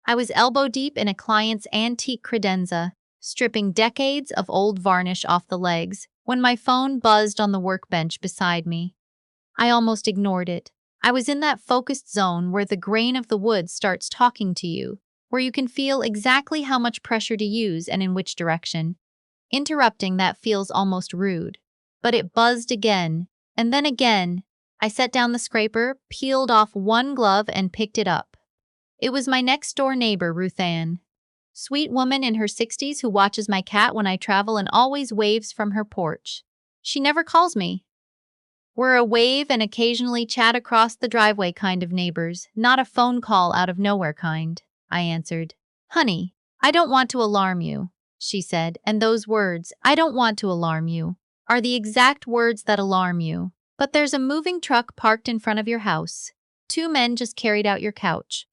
I was elbow deep in a client's antique credenza, stripping decades of old varnish off the legs, when my phone buzzed on the workbench beside me. I almost ignored it. I was in that focused zone where the grain of the wood starts talking to you, where you can feel exactly how much pressure to use and in which direction. Interrupting that feels almost rude. But it buzzed again, and then again. I set down the scraper, peeled off one glove, and picked it up. It was my next-door neighbor, Ruth Ann. Sweet woman in her 60s who watches my cat when I travel and always waves from her porch. She never calls me. We're a wave and occasionally chat across the driveway kind of neighbors, not a phone call out of nowhere kind, I answered. Honey, I don't want to alarm you, she said, and those words, I don't want to alarm you, are the exact words that alarm you. But there's a moving truck parked in front of your house. 2 men just carried out your couch.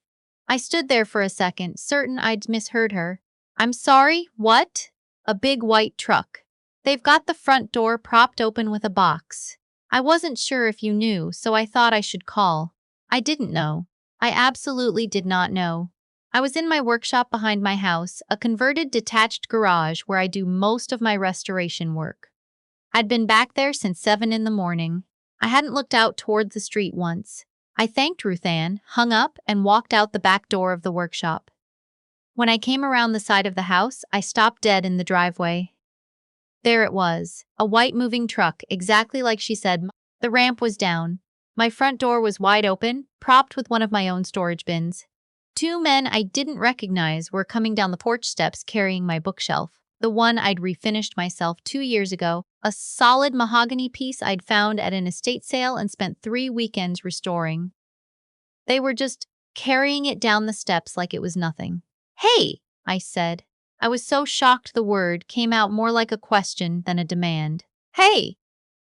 I stood there for a second, certain I'd misheard her. I'm sorry, what? A big white truck. They've got the front door propped open with a box. I wasn't sure if you knew, so I thought I should call. I didn't know. I absolutely did not know. I was in my workshop behind my house, a converted detached garage where I do most of my restoration work. I'd been back there since 7 in the morning. I hadn't looked out toward the street once. I thanked Ruth Ann, hung up, and walked out the back door of the workshop. When I came around the side of the house, I stopped dead in the driveway. There it was, a white moving truck, exactly like she said. The ramp was down. My front door was wide open, propped with one of my own storage bins. 2 men I didn't recognize were coming down the porch steps carrying my bookshelf, the one I'd refinished myself 2 years ago, a solid mahogany piece I'd found at an estate sale and spent 3 weekends restoring. They were just carrying it down the steps like it was nothing. Hey, I said. I was so shocked the word came out more like a question than a demand. Hey,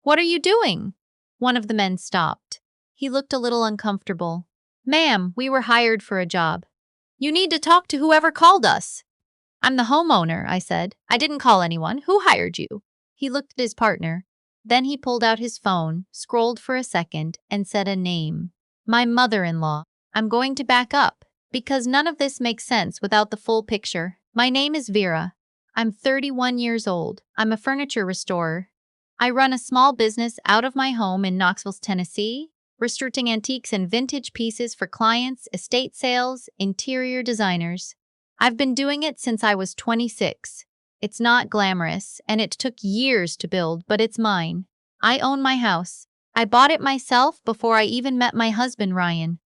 what are you doing? One of the men stopped. He looked a little uncomfortable. Ma'am, we were hired for a job. You need to talk to whoever called us. I'm the homeowner, I said. I didn't call anyone. Who hired you? He looked at his partner. Then he pulled out his phone, scrolled for a second, and said a name. My mother-in-law. I'm going to back up, because none of this makes sense without the full picture. My name is Vera. I'm 31 years old. I'm a furniture restorer. I run a small business out of my home in Knoxville, Tennessee, restoring antiques and vintage pieces for clients, estate sales, interior designers. I've been doing it since I was 26. It's not glamorous, and it took years to build, but it's mine. I own my house. I bought it myself before I even met my husband, Ryan.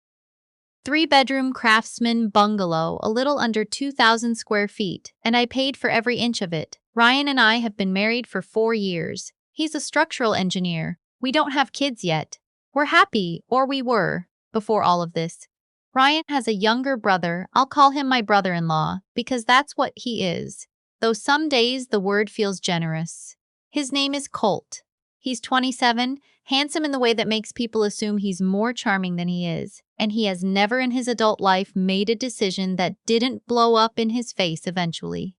3-bedroom craftsman bungalow, a little under 2,000 square feet, and I paid for every inch of it. Ryan and I have been married for 4 years. He's a structural engineer. We don't have kids yet. We're happy, or we were, before all of this. Ryan has a younger brother. I'll call him my brother-in-law, because that's what he is, though some days the word feels generous. His name is Colt. He's 27, handsome in the way that makes people assume he's more charming than he is, and he has never in his adult life made a decision that didn't blow up in his face eventually.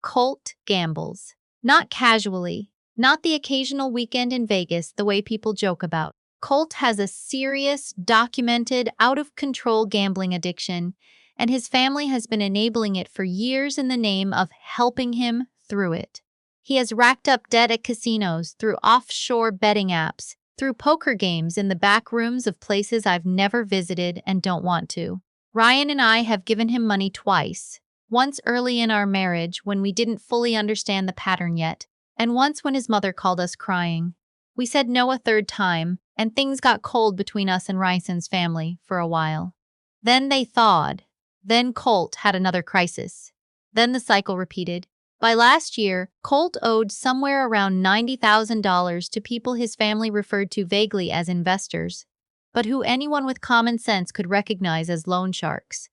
Colt gambles. Not casually, not the occasional weekend in Vegas the way people joke about. Colt has a serious, documented, out-of-control gambling addiction, and his family has been enabling it for years in the name of helping him through it. He has racked up debt at casinos, through offshore betting apps, through poker games in the back rooms of places I've never visited and don't want to. Ryan and I have given him money twice. Once early in our marriage when we didn't fully understand the pattern yet, and once when his mother called us crying. We said no a third time, and things got cold between us and Ryson's family for a while. Then they thawed. Then Colt had another crisis. Then the cycle repeated. By last year, Colt owed somewhere around $90,000 to people his family referred to vaguely as investors, but who anyone with common sense could recognize as loan sharks.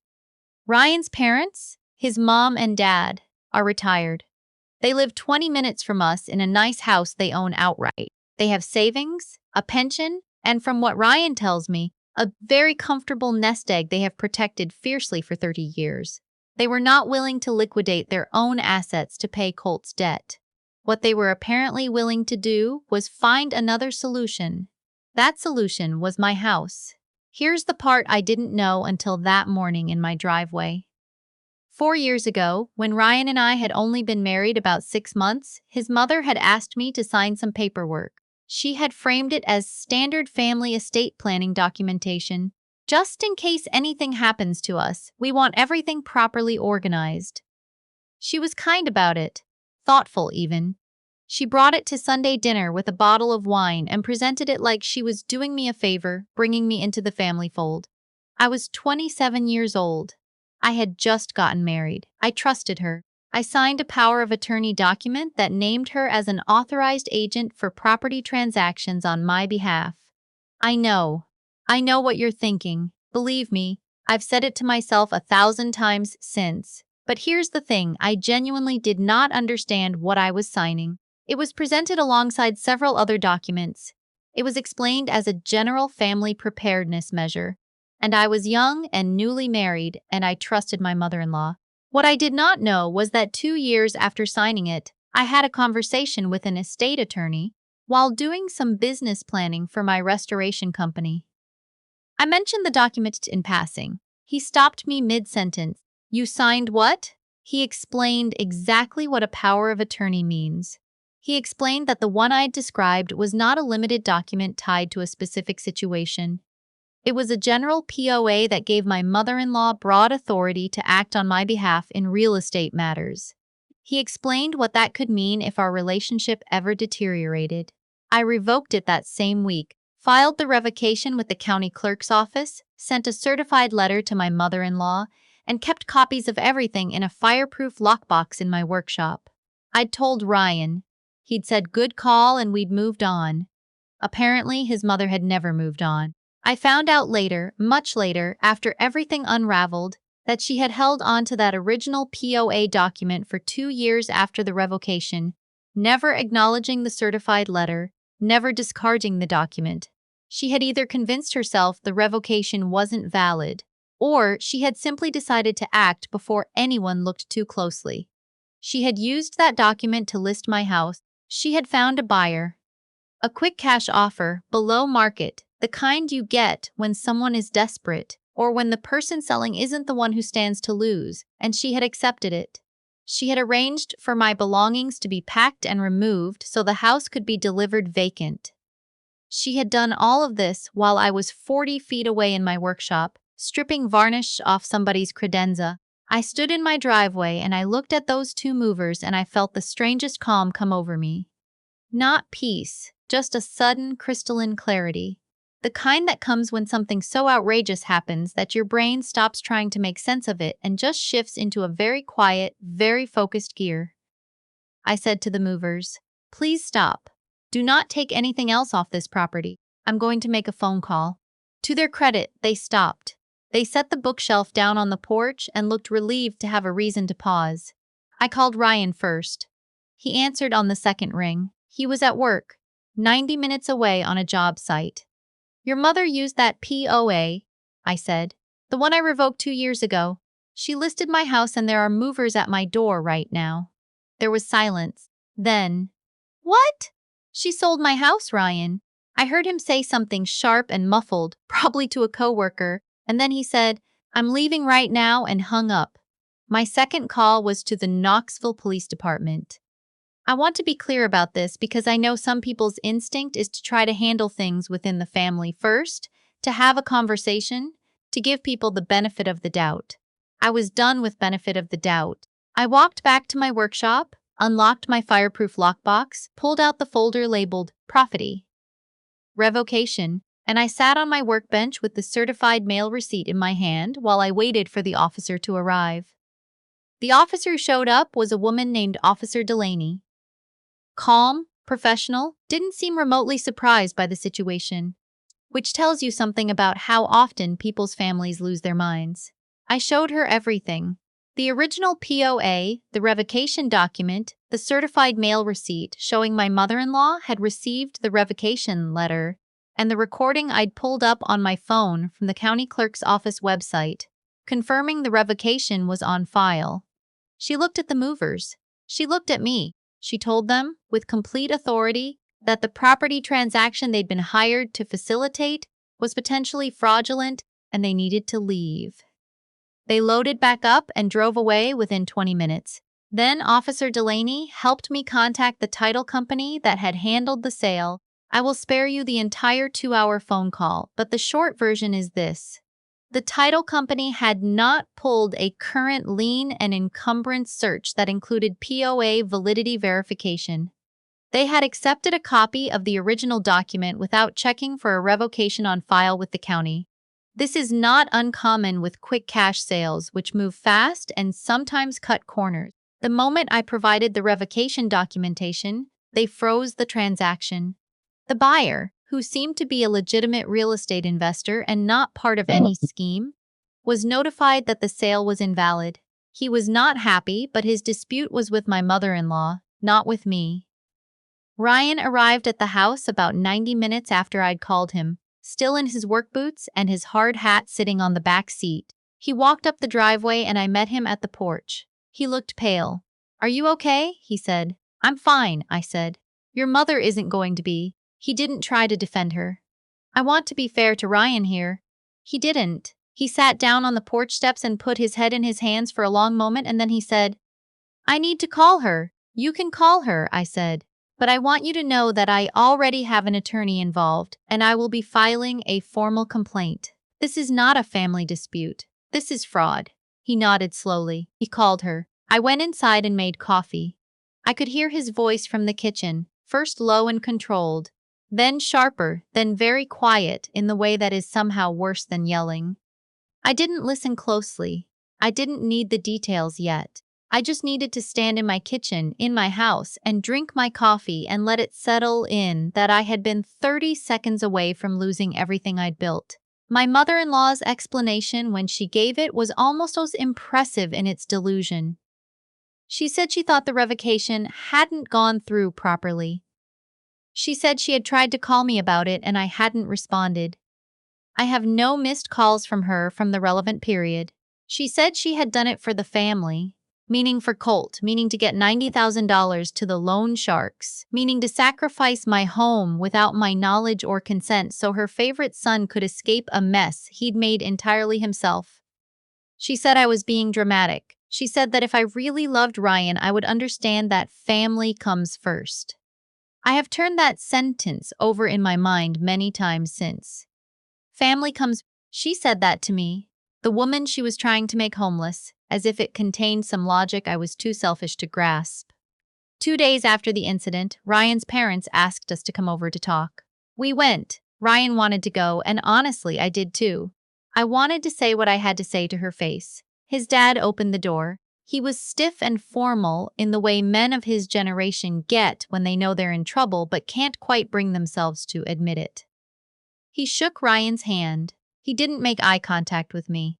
Ryan's parents, his mom and dad, are retired. They live 20 minutes from us in a nice house they own outright. They have savings, a pension, and from what Ryan tells me, a very comfortable nest egg they have protected fiercely for 30 years. They were not willing to liquidate their own assets to pay Colt's debt. What they were apparently willing to do was find another solution. That solution was my house. Here's the part I didn't know until that morning in my driveway. 4 years ago, when Ryan and I had only been married about 6 months, his mother had asked me to sign some paperwork. She had framed it as standard family estate planning documentation. Just in case anything happens to us, we want everything properly organized. She was kind about it, thoughtful even. She brought it to Sunday dinner with a bottle of wine and presented it like she was doing me a favor, bringing me into the family fold. I was 27 years old. I had just gotten married. I trusted her. I signed a power of attorney document that named her as an authorized agent for property transactions on my behalf. I know. I know what you're thinking. Believe me, I've said it to myself 1,000 times since. But here's the thing, I genuinely did not understand what I was signing. It was presented alongside several other documents. It was explained as a general family preparedness measure. And I was young and newly married, and I trusted my mother-in-law. What I did not know was that 2 years after signing it, I had a conversation with an estate attorney while doing some business planning for my restoration company. I mentioned the document in passing. He stopped me mid-sentence. "You signed what?" He explained exactly what a power of attorney means. He explained that the one I had described was not a limited document tied to a specific situation. It was a general POA that gave my mother-in-law broad authority to act on my behalf in real estate matters. He explained what that could mean if our relationship ever deteriorated. I revoked it that same week, filed the revocation with the county clerk's office, sent a certified letter to my mother-in-law, and kept copies of everything in a fireproof lockbox in my workshop. I'd told Ryan. He'd said good call and we'd moved on. Apparently, his mother had never moved on. I found out later, much later, after everything unraveled, that she had held on to that original POA document for 2 years after the revocation, never acknowledging the certified letter, never discarding the document. She had either convinced herself the revocation wasn't valid, or she had simply decided to act before anyone looked too closely. She had used that document to list my house. She had found a buyer. A quick cash offer, below market, the kind you get when someone is desperate, or when the person selling isn't the one who stands to lose, and she had accepted it. She had arranged for my belongings to be packed and removed so the house could be delivered vacant. She had done all of this while I was 40 feet away in my workshop, stripping varnish off somebody's credenza. I stood in my driveway and I looked at those two movers and I felt the strangest calm come over me. Not peace, just a sudden crystalline clarity. The kind that comes when something so outrageous happens that your brain stops trying to make sense of it and just shifts into a very quiet, very focused gear. I said to the movers, "Please stop. Do not take anything else off this property. I'm going to make a phone call." To their credit, they stopped. They set the bookshelf down on the porch and looked relieved to have a reason to pause. I called Ryan first. He answered on the second ring. He was at work, 90 minutes away on a job site. "Your mother used that POA," I said. "The one I revoked 2 years ago. She listed my house and there are movers at my door right now." There was silence. Then, "What?" "She sold my house, Ryan." I heard him say something sharp and muffled, probably to a coworker, and then he said, "I'm leaving right now," and hung up. My second call was to the Knoxville Police Department. I want to be clear about this because I know some people's instinct is to try to handle things within the family first, to have a conversation, to give people the benefit of the doubt. I was done with benefit of the doubt. I walked back to my workshop, unlocked my fireproof lockbox, pulled out the folder labeled Property Revocation, and I sat on my workbench with the certified mail receipt in my hand while I waited for the officer to arrive. The officer who showed up was a woman named Officer Delaney. Calm, professional, didn't seem remotely surprised by the situation, which tells you something about how often people's families lose their minds. I showed her everything. The original POA, the revocation document, the certified mail receipt showing my mother-in-law had received the revocation letter, and the recording I'd pulled up on my phone from the county clerk's office website, confirming the revocation was on file. She looked at the movers. She looked at me. She told them, with complete authority, that the property transaction they'd been hired to facilitate was potentially fraudulent and they needed to leave. They loaded back up and drove away within 20 minutes. Then Officer Delaney helped me contact the title company that had handled the sale. I will spare you the entire 2-hour phone call, but the short version is this. The title company had not pulled a current lien and encumbrance search that included POA validity verification. They had accepted a copy of the original document without checking for a revocation on file with the county. This is not uncommon with quick cash sales, which move fast and sometimes cut corners. The moment I provided the revocation documentation, they froze the transaction. The buyer, who seemed to be a legitimate real estate investor and not part of any scheme, was notified that the sale was invalid. He was not happy, but his dispute was with my mother-in-law, not with me. Ryan arrived at the house about 90 minutes after I'd called him, still in his work boots and his hard hat sitting on the back seat. He walked up the driveway and I met him at the porch. He looked pale. "Are you okay?" he said. "I'm fine," I said. "Your mother isn't going to be." He didn't try to defend her. I want to be fair to Ryan here. He didn't. He sat down on the porch steps and put his head in his hands for a long moment, and then he said, "I need to call her." "You can call her," I said. "But I want you to know that I already have an attorney involved, and I will be filing a formal complaint. This is not a family dispute. This is fraud." He nodded slowly. He called her. I went inside and made coffee. I could hear his voice from the kitchen, first low and controlled, then sharper, then very quiet in the way that is somehow worse than yelling. I didn't listen closely. I didn't need the details yet. I just needed to stand in my kitchen, in my house, and drink my coffee and let it settle in that I had been 30 seconds away from losing everything I'd built. My mother-in-law's explanation when she gave it was almost as impressive in its delusion. She said she thought the revocation hadn't gone through properly. She said she had tried to call me about it and I hadn't responded. I have no missed calls from her from the relevant period. She said she had done it for the family, meaning for Colt, meaning to get $90,000 to the loan sharks, meaning to sacrifice my home without my knowledge or consent so her favorite son could escape a mess he'd made entirely himself. She said I was being dramatic. She said that if I really loved Ryan, I would understand that family comes first. I have turned that sentence over in my mind many times since. Family comes. She said that to me, the woman she was trying to make homeless, as if it contained some logic I was too selfish to grasp. 2 days after the incident, Ryan's parents asked us to come over to talk. We went. Ryan wanted to go, and honestly, I did too. I wanted to say what I had to say to her face. His dad opened the door. He was stiff and formal in the way men of his generation get when they know they're in trouble but can't quite bring themselves to admit it. He shook Ryan's hand. He didn't make eye contact with me.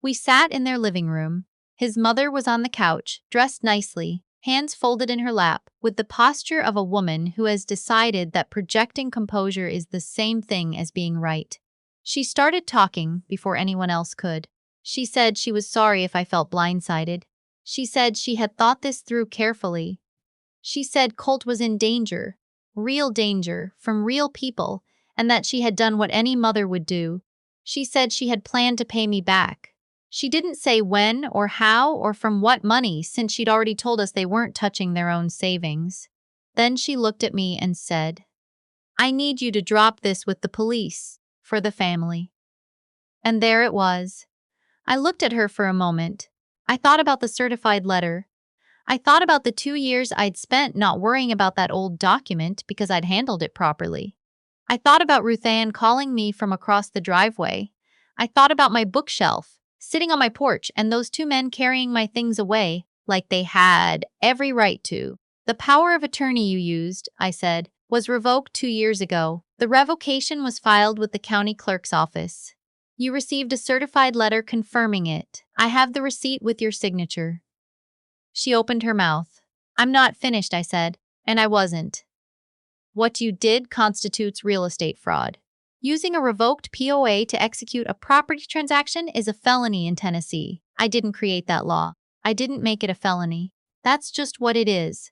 We sat in their living room. His mother was on the couch, dressed nicely, hands folded in her lap, with the posture of a woman who has decided that projecting composure is the same thing as being right. She started talking before anyone else could. She said she was sorry if I felt blindsided. She said she had thought this through carefully. She said Colt was in danger, real danger, from real people, and that she had done what any mother would do. She said she had planned to pay me back. She didn't say when or how or from what money, since she'd already told us they weren't touching their own savings. Then she looked at me and said, "I need you to drop this with the police, for the family." And there it was. I looked at her for a moment. I thought about the certified letter. I thought about the 2 years I'd spent not worrying about that old document because I'd handled it properly. I thought about Ruth Ann calling me from across the driveway. I thought about my bookshelf, sitting on my porch, and those 2 men carrying my things away like they had every right to. "The power of attorney you used," I said, "was revoked 2 years ago. The revocation was filed with the county clerk's office. You received a certified letter confirming it. I have the receipt with your signature." She opened her mouth. "I'm not finished," I said, and I wasn't. "What you did constitutes real estate fraud. Using a revoked POA to execute a property transaction is a felony in Tennessee. I didn't create that law. I didn't make it a felony. That's just what it is."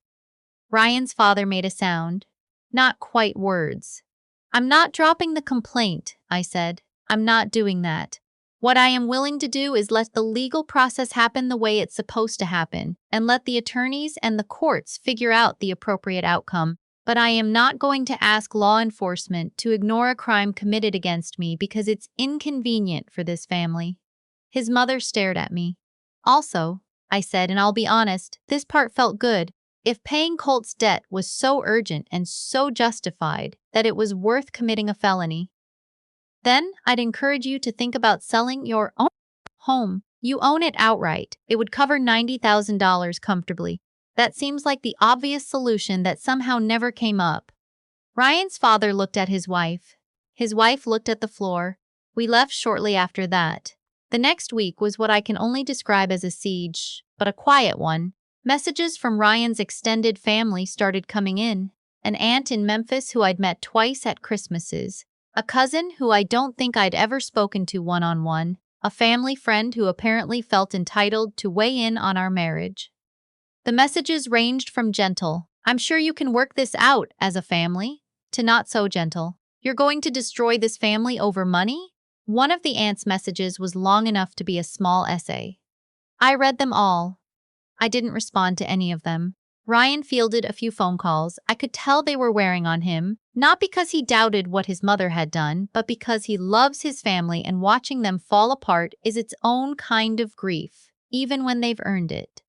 Ryan's father made a sound. Not quite words. "I'm not dropping the complaint," I said. "I'm not doing that. What I am willing to do is let the legal process happen the way it's supposed to happen, and let the attorneys and the courts figure out the appropriate outcome. But I am not going to ask law enforcement to ignore a crime committed against me because it's inconvenient for this family. His mother stared at me. Also, I said, and I'll be honest, this part felt good. If paying Colt's debt was so urgent and so justified that it was worth committing a felony, then I'd encourage you to think about selling your own home. You own it outright. It would cover $90,000 comfortably. That seems like the obvious solution that somehow never came up. Ryan's father looked at his wife. His wife looked at the floor. We left shortly after that. The next week was what I can only describe as a siege, but a quiet one. Messages from Ryan's extended family started coming in. An aunt in Memphis who I'd met twice at Christmases. A cousin who I don't think I'd ever spoken to one-on-one. A family friend who apparently felt entitled to weigh in on our marriage. The messages ranged from gentle, "I'm sure you can work this out as a family," to not so gentle, "You're going to destroy this family over money?" One of the aunt's messages was long enough to be a small essay. I read them all. I didn't respond to any of them. Ryan fielded a few phone calls. I could tell they were wearing on him, not because he doubted what his mother had done, but because he loves his family and watching them fall apart is its own kind of grief, even when they've earned it.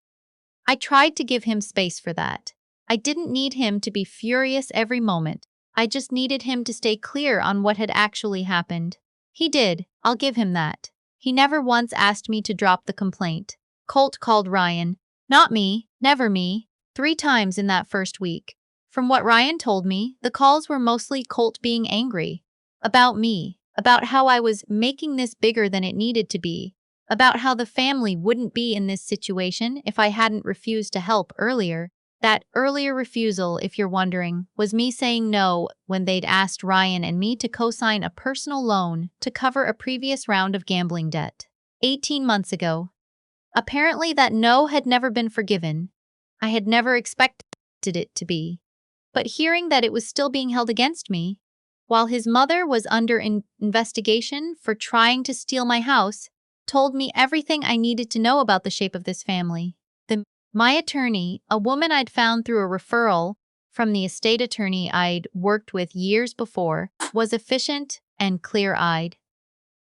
I tried to give him space for that. I didn't need him to be furious every moment. I just needed him to stay clear on what had actually happened. He did, I'll give him that. He never once asked me to drop the complaint. Colt called Ryan. Not me, never me. 3 times in that first week. From what Ryan told me, the calls were mostly Colt being angry. About me. About how I was making this bigger than it needed to be. About how the family wouldn't be in this situation if I hadn't refused to help earlier. That earlier refusal, if you're wondering, was me saying no when they'd asked Ryan and me to co-sign a personal loan to cover a previous round of gambling debt. 18 months ago. Apparently that no had never been forgiven. I had never expected it to be. But hearing that it was still being held against me, while his mother was under investigation for trying to steal my house, told me everything I needed to know about the shape of this family. My attorney, a woman I'd found through a referral from the estate attorney I'd worked with years before, was efficient and clear-eyed.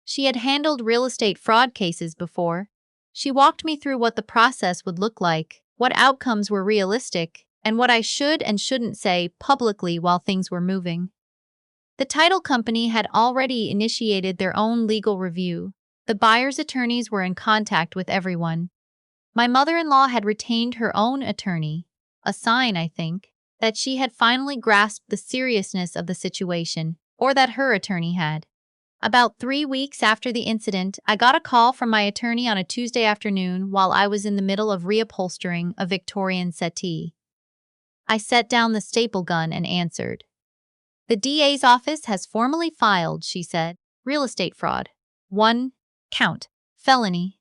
She had handled real estate fraud cases before. She walked me through what the process would look like, what outcomes were realistic, and what I should and shouldn't say publicly while things were moving. The title company had already initiated their own legal review. The buyer's attorneys were in contact with everyone. My mother-in-law had retained her own attorney, a sign, I think, that she had finally grasped the seriousness of the situation, or that her attorney had. About 3 weeks after the incident, I got a call from my attorney on a Tuesday afternoon while I was in the middle of reupholstering a Victorian settee. I set down the staple gun and answered. "The DA's office has formally filed," she said. "Real estate fraud. 1 count. Felony."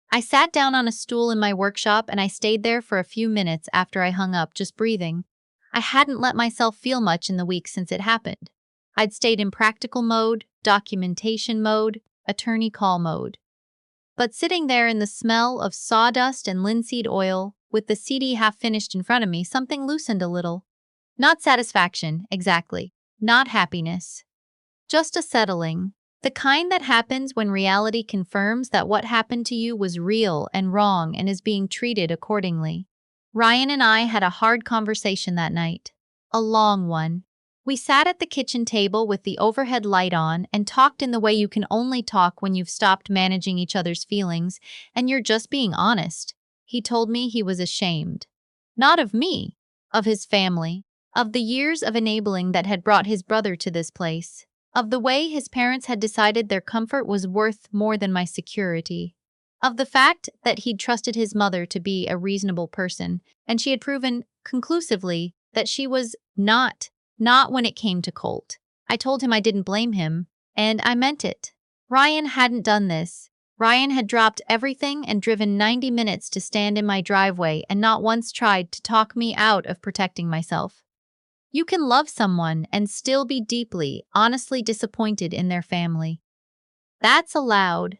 I sat down on a stool in my workshop and I stayed there for a few minutes after I hung up, just breathing. I hadn't let myself feel much in the weeks since it happened. I'd stayed in practical mode, documentation mode, attorney call mode. But sitting there in the smell of sawdust and linseed oil, with the CD half finished in front of me, something loosened a little. Not satisfaction, exactly. Not happiness. Just a settling. The kind that happens when reality confirms that what happened to you was real and wrong and is being treated accordingly. Ryan and I had a hard conversation that night. A long one. We sat at the kitchen table with the overhead light on and talked in the way you can only talk when you've stopped managing each other's feelings and you're just being honest. He told me he was ashamed. Not of me, of his family, of the years of enabling that had brought his brother to this place, of the way his parents had decided their comfort was worth more than my security, of the fact that he'd trusted his mother to be a reasonable person, and she had proven conclusively that she was not when it came to Colt. I told him I didn't blame him, and I meant it. Ryan hadn't done this. Ryan had dropped everything and driven 90 minutes to stand in my driveway and not once tried to talk me out of protecting myself. You can love someone and still be deeply, honestly disappointed in their family. That's allowed.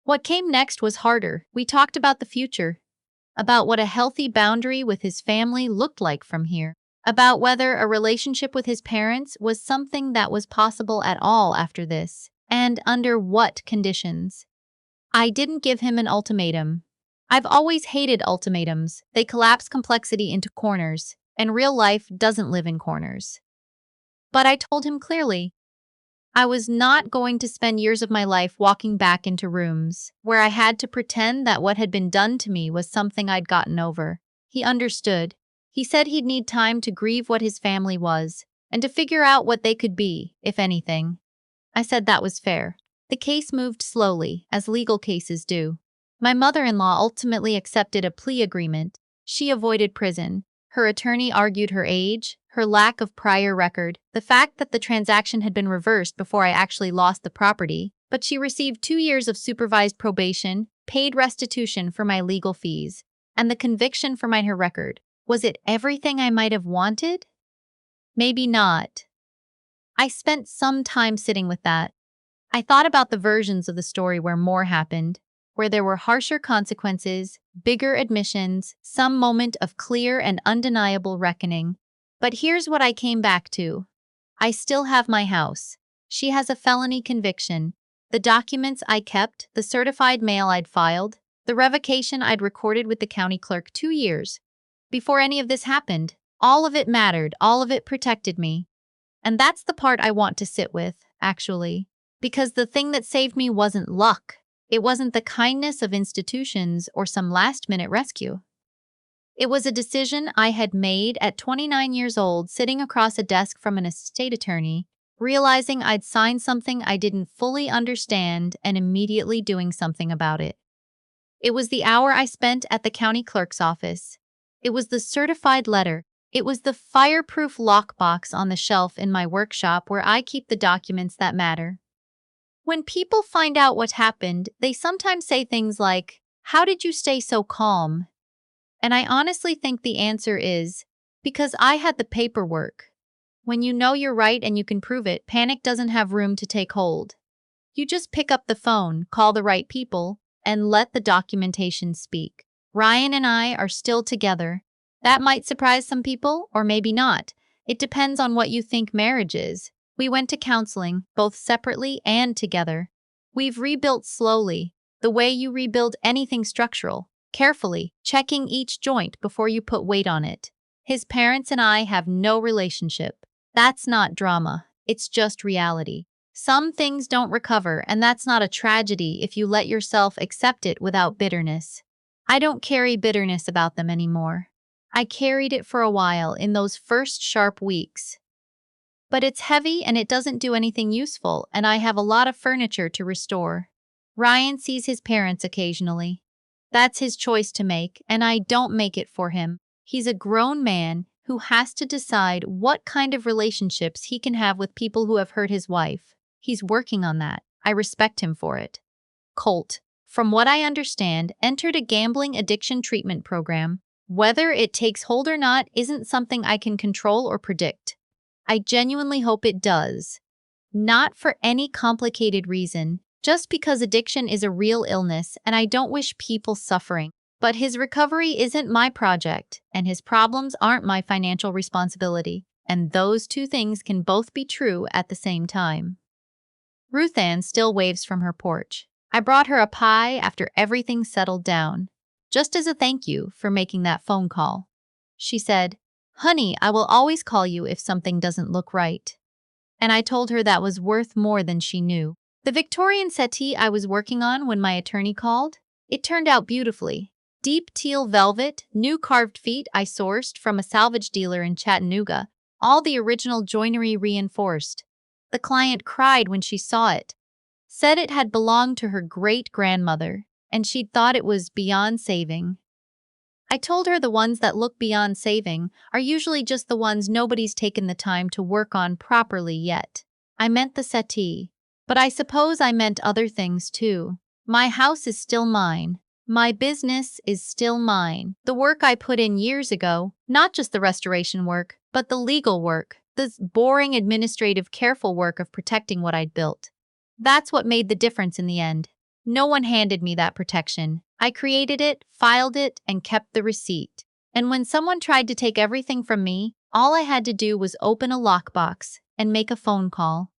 What came next was harder. We talked about the future, about what a healthy boundary with his family looked like from here, about whether a relationship with his parents was something that was possible at all after this, and under what conditions. I didn't give him an ultimatum. I've always hated ultimatums. They collapse complexity into corners, and real life doesn't live in corners. But I told him clearly, I was not going to spend years of my life walking back into rooms where I had to pretend that what had been done to me was something I'd gotten over. He understood. He said he'd need time to grieve what his family was and to figure out what they could be, if anything. I said that was fair. The case moved slowly, as legal cases do. My mother-in-law ultimately accepted a plea agreement. She avoided prison. Her attorney argued her age, her lack of prior record, the fact that the transaction had been reversed before I actually lost the property, but she received 2 years of supervised probation, paid restitution for my legal fees, and the conviction for her record. Was it everything I might have wanted? Maybe not. I spent some time sitting with that. I thought about the versions of the story where more happened, where there were harsher consequences, bigger admissions, some moment of clear and undeniable reckoning. But here's what I came back to. I still have my house. She has a felony conviction. The documents I kept, the certified mail I'd filed, the revocation I'd recorded with the county clerk 2 years. Before any of this happened, all of it mattered, all of it protected me. And that's the part I want to sit with, actually. Because the thing that saved me wasn't luck. It wasn't the kindness of institutions or some last-minute rescue. It was a decision I had made at 29 years old, sitting across a desk from an estate attorney, realizing I'd signed something I didn't fully understand and immediately doing something about it. It was the hour I spent at the county clerk's office. It was the certified letter. It was the fireproof lockbox on the shelf in my workshop where I keep the documents that matter. When people find out what happened, they sometimes say things like, "How did you stay so calm?" And I honestly think the answer is, because I had the paperwork. When you know you're right and you can prove it, panic doesn't have room to take hold. You just pick up the phone, call the right people, and let the documentation speak. Ryan and I are still together. That might surprise some people, or maybe not. It depends on what you think marriage is. We went to counseling, both separately and together. We've rebuilt slowly, the way you rebuild anything structural, carefully, checking each joint before you put weight on it. His parents and I have no relationship. That's not drama, it's just reality. Some things don't recover, and that's not a tragedy if you let yourself accept it without bitterness. I don't carry bitterness about them anymore. I carried it for a while in those first sharp weeks. But it's heavy and it doesn't do anything useful, and I have a lot of furniture to restore. Ryan sees his parents occasionally. That's his choice to make, and I don't make it for him. He's a grown man who has to decide what kind of relationships he can have with people who have hurt his wife. He's working on that. I respect him for it. Colt, from what I understand, entered a gambling addiction treatment program. Whether it takes hold or not isn't something I can control or predict. I genuinely hope it does. Not for any complicated reason, just because addiction is a real illness and I don't wish people suffering. But his recovery isn't my project, and his problems aren't my financial responsibility, and those two things can both be true at the same time. Ruth Ann still waves from her porch. I brought her a pie after everything settled down, just as a thank you for making that phone call. She said, "Honey, I will always call you if something doesn't look right." And I told her that was worth more than she knew. The Victorian settee I was working on when my attorney called, it turned out beautifully. Deep teal velvet, new carved feet I sourced from a salvage dealer in Chattanooga, all the original joinery reinforced. The client cried when she saw it, said it had belonged to her great-grandmother, and she'd thought it was beyond saving. I told her the ones that look beyond saving are usually just the ones nobody's taken the time to work on properly yet. I meant the settee, but I suppose I meant other things too. My house is still mine. My business is still mine. The work I put in years ago, not just the restoration work, but the legal work, the boring administrative careful work of protecting what I'd built. That's what made the difference in the end. No one handed me that protection. I created it, filed it, and kept the receipt. And when someone tried to take everything from me, all I had to do was open a lockbox and make a phone call.